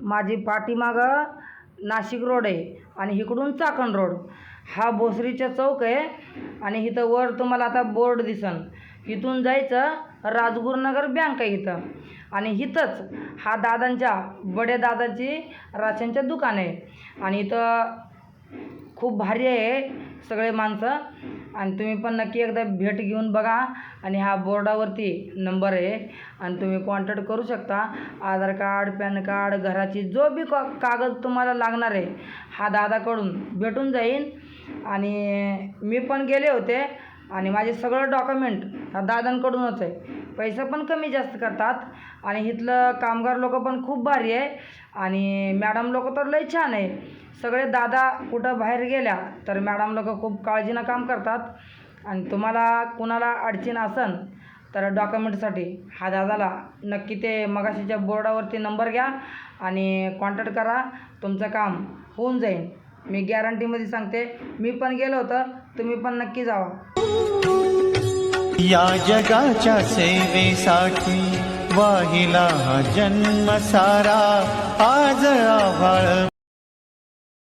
माझी पाठीमागं नाशिक रोड आहे आणि इकडून चाकण रोड, हा भोसरीचा चौक आहे. आणि इथं वर तुम्हाला आता बोर्ड दिसन, इथून जायचं राजगुरुनगर बँक आहे इथं. आणि इथंच हा दादांच्या बडे दादाची राशनचं दुकान आहे. आणि इथं खूप भारी आहे सगळे माणसं. आणि तुम्ही पण नक्की एकदा भेट घेऊन बघा. आणि हा बोर्डावरती नंबर आहे आणि तुम्ही कॉन्टॅक्ट करू शकता. आधार कार्ड, पॅन कार्ड, घराची जो बी कागद तुम्हाला लागणार आहे हा दादाकडून भेटून जाईल. आणि मी पण गेले होते आणि माझे सगळं डॉक्युमेंट ह्या दादांकडूनच आहे. पैसे पण कमी जास्त करतात आणि इथलं कामगार लोक पण खूप भारी आहे. आणि मॅडम लोक तर लई छान आहे. सगळे दादा कुठं बाहेर गेल्या तर मॅडम लोक खूप काळजीनं काम करतात. आणि तुम्हाला कुणाला अडचण असन तर डॉक्युमेंटसाठी हा दादाला नक्की ते मगाशीच्या बोर्डावरती नंबर घ्या आणि कॉन्टॅक्ट करा. तुमचं काम होऊन जाईल, मी गॅरंटीमध्ये सांगते. मी पण गेलो होतं, तुम्ही पण नक्की जावा. या जगाच्या सेवेसाठी वाहिला हा जन्म सारा. आज आभाळ